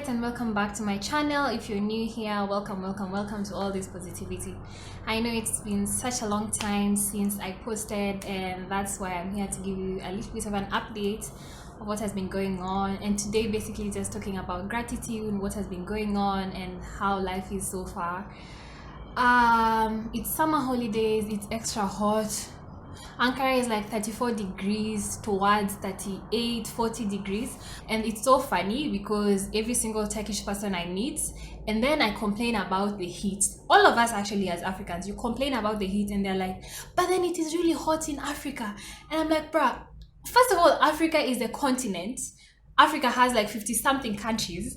and welcome back to my channel. If you're new here, welcome to all this positivity. I know it's been such a long time since I posted, and that's why I'm here to give you a little bit of an update of what has been going on. And today basically just talking about gratitude, what has been going on and how life is so far. It's summer holidays, it's extra hot. Ankara is like 34 degrees towards 38, 40 degrees. And it's so funny because every single Turkish person I meet, and then I complain about the heat. All of us actually as Africans, you complain about the heat and they're like, but then it is really hot in Africa. And I'm like, bruh, first of all, Africa is a continent. Africa has like 50 something countries,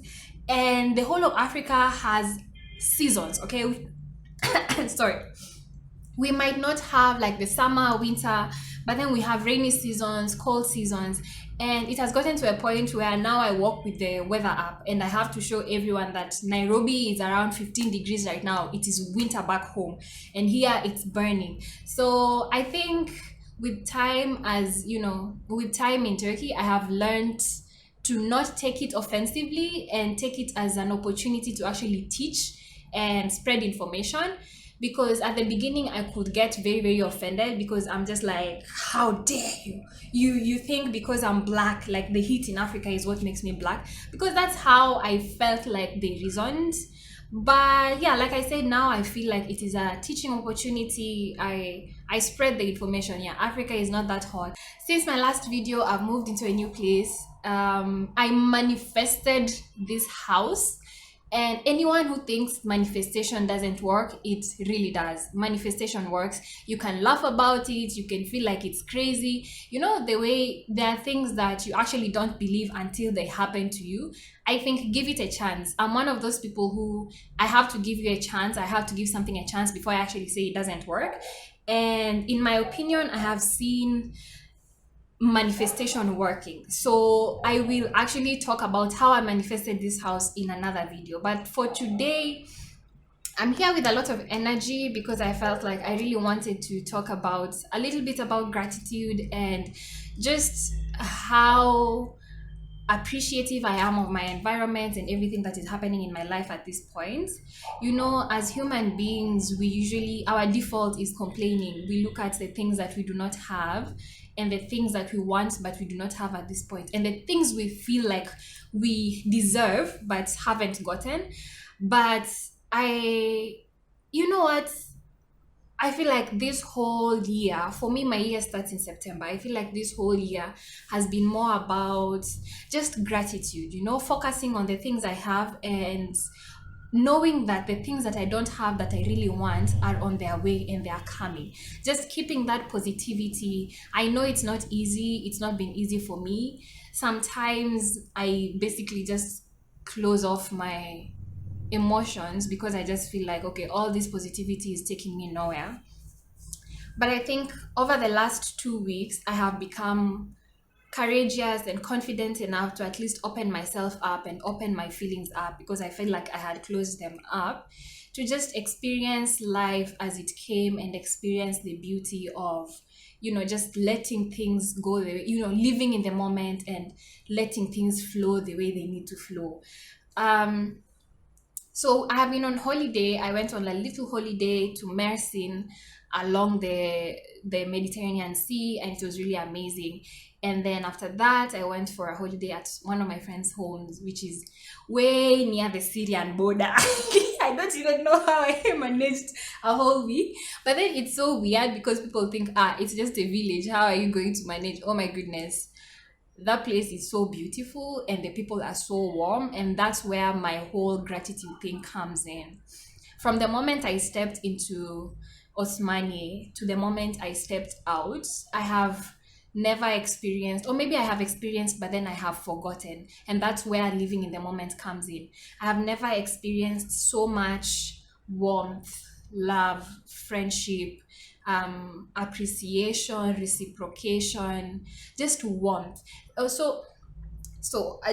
and the whole of Africa has seasons, okay? Sorry. We might not have like the summer, winter, but then we have rainy seasons, cold seasons, and it has gotten to a point where now I work with the weather app and I have to show everyone that Nairobi is around 15 degrees right now. It is winter back home, and here it's burning. So I think with time, as you know, with time in Turkey, I have learned to not take it offensively and take it as an opportunity to actually teach and spread information. Because at the beginning I could get very offended because I'm just like, how dare you think because I'm black, like the heat in Africa is what makes me black, because that's how I felt like they reasoned. But yeah, like I said, now I feel like it is a teaching opportunity. I spread the information. Yeah, Africa is not that hot. Since my last video, I've moved into a new place. I manifested this house. And anyone who thinks manifestation doesn't work, it really does. Manifestation works. You can laugh about it. You can feel like it's crazy. You know, the way there are things that you actually don't believe until they happen to you. I think give it a chance. I'm one of those people who I have to give you a chance. I have to give something a chance before I actually say it doesn't work. And in my opinion, I have seen manifestation working. So I will actually talk about how I manifested this house in another video, but for today I'm here with a lot of energy because I felt like I really wanted to talk about a little bit about gratitude and just how appreciative I am of my environment and everything that is happening in my life at this point. You know, as human beings, we usually, our default is complaining. We look at the things that we do not have and the things that we want but we do not have at this point, and the things we feel like we deserve but haven't gotten. But you know what, I feel like this whole year, for me, my year starts in September. I feel like this whole year has been more about just gratitude, you know, focusing on the things I have and knowing that the things that I don't have that I really want are on their way and they are coming. Just keeping that positivity. I know it's not easy. It's not been easy for me. Sometimes I basically just close off my emotions because I just feel like, okay, all this positivity is taking me nowhere. But I think over the last 2 weeks, I have become courageous and confident enough to at least open myself up and open my feelings up, because I felt like I had closed them up, to just experience life as it came and experience the beauty of, you know, just letting things go the way, you know, living in the moment and letting things flow the way they need to flow. So I have been on holiday. I went on a little holiday to Mersin along the Mediterranean Sea, and it was really amazing. And then after that, I went for a holiday at one of my friends' homes, which is way near the Syrian border. I don't even know how I managed a whole week. But then it's so weird because people think, it's just a village. How are you going to manage? Oh my goodness. That place is so beautiful and the people are so warm, and that's where my whole gratitude thing comes in. From the moment I stepped into Osmani to the moment I stepped out, I have never experienced, or maybe I have experienced but then I have forgotten, and that's where living in the moment comes in. I have never experienced so much warmth, love, friendship, appreciation, reciprocation, just warmth. Also,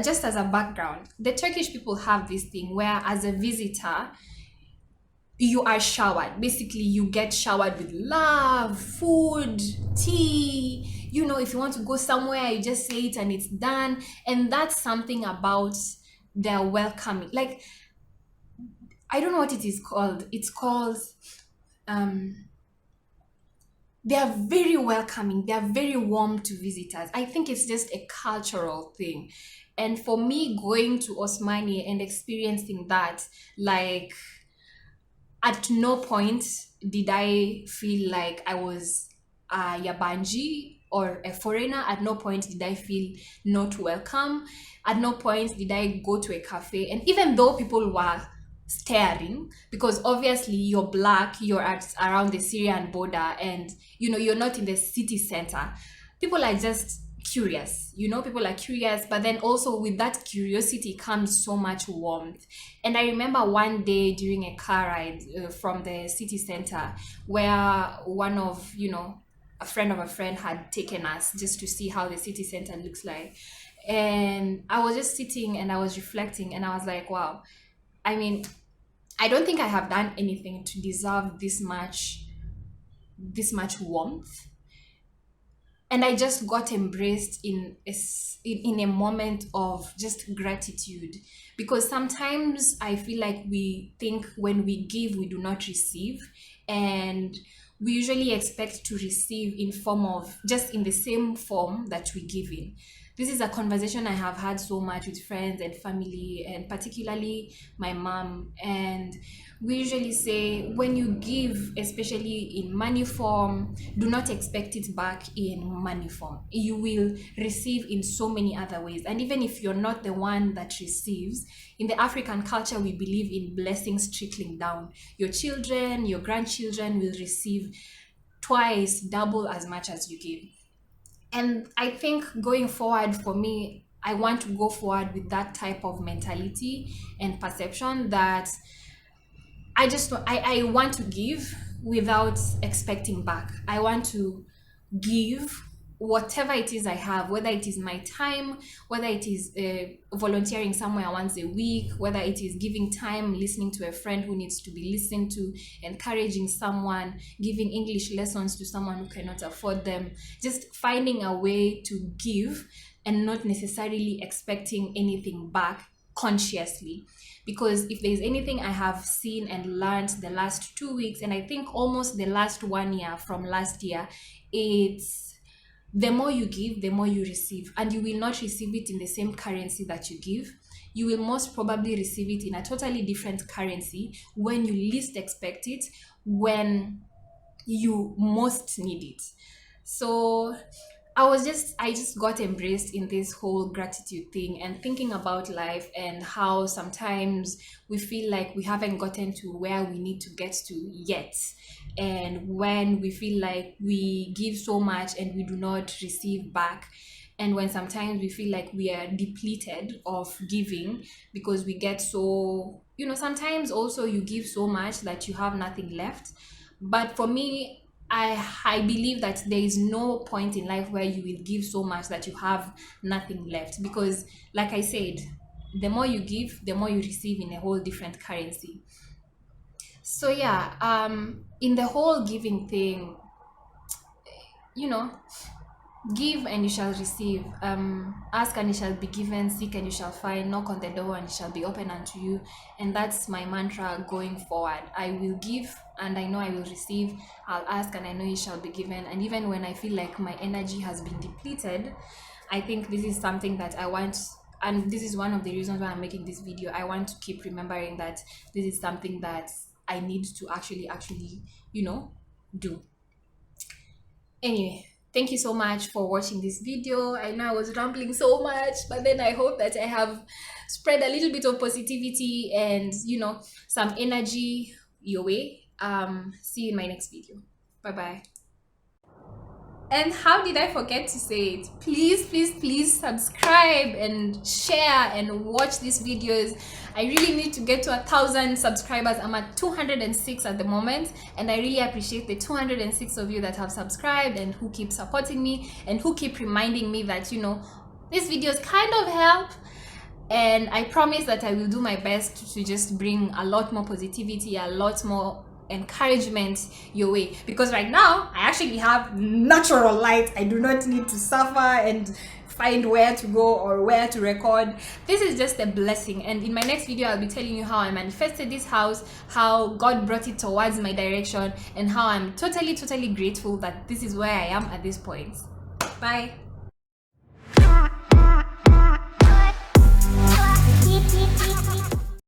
just as a background, the Turkish people have this thing where as a visitor you are showered. Basically, you get showered with love, food, tea. You know, if you want to go somewhere, you just say it and it's done. And that's something about they're welcoming. Like, I don't know what it is called. It's called they are very welcoming, they are very warm to visitors. I think it's just a cultural thing. And for me, going to Osmania and experiencing that, like, at no point did I feel like I was a Yabanji or a foreigner. At no point did I feel not welcome. At no point did I go to a cafe. And even though people were staring, because obviously you're black, you're at around the Syrian border, and you're not in the city center, people are just curious. People are curious, but then also with that curiosity comes so much warmth. And I remember one day during a car ride from the city center, where one of a friend of a friend had taken us just to see how the city center looks like. And I was just sitting and I was reflecting, and I was like, wow, I mean, I don't think I have done anything to deserve this much warmth. And I just got embraced in a moment of just gratitude, because sometimes I feel like we think when we give we do not receive, and we usually expect to receive in the same form that we give in. This is a conversation I have had so much with friends and family, and particularly my mom. And we usually say, when you give, especially in money form, do not expect it back in money form. You will receive in so many other ways. And even if you're not the one that receives, in the African culture, we believe in blessings trickling down. Your children, your grandchildren will receive twice, double as much as you give. And I think going forward, for me, I want to go forward with that type of mentality and perception, that I want to give without expecting back. I want to give whatever it is I have, whether it is my time, whether it is volunteering somewhere once a week, whether it is giving time, listening to a friend who needs to be listened to, encouraging someone, giving English lessons to someone who cannot afford them, just finding a way to give and not necessarily expecting anything back consciously. Because if there's anything I have seen and learned the last 2 weeks, and I think almost the last 1 year from last year, it's the more you give, the more you receive. And you will not receive it in the same currency that you give. You will most probably receive it in a totally different currency when you least expect it, when you most need it. So I just got embraced in this whole gratitude thing, and thinking about life and how sometimes we feel like we haven't gotten to where we need to get to yet. And when we feel like we give so much and we do not receive back, and when sometimes we feel like we are depleted of giving because we get so, sometimes also you give so much that you have nothing left. But for me, I believe that there is no point in life where you will give so much that you have nothing left, because like I said, the more you give, the more you receive in a whole different currency. So yeah, in the whole giving thing, give and you shall receive. Ask and it shall be given. Seek and you shall find. Knock on the door and it shall be open unto you. And that's my mantra going forward. I will give and I know I will receive. I'll ask and I know it shall be given. And even when I feel like my energy has been depleted, I think this is something that I want. And this is one of the reasons why I'm making this video. I want to keep remembering that this is something that I need to actually, do. Anyway, thank you so much for watching this video. I know I was rambling so much, but then I hope that I have spread a little bit of positivity and, some energy your way. See you in my next video. Bye-bye. And how did I forget to say it? Please, please, please subscribe and share and watch these videos. I really need to get to 1,000 subscribers. I'm at 206 at the moment, and I really appreciate the 206 of you that have subscribed and who keep supporting me and who keep reminding me that, these videos kind of help. And I promise that I will do my best to just bring a lot more positivity, a lot more encouragement your way, because right now I actually have natural light. I do not need to suffer and find where to go or where to record. This is just a blessing, and in my next video I'll be telling you how I manifested this house, how God brought it towards my direction, and how I'm totally grateful that this is where I am at this point. Bye. Beep, beep, beep.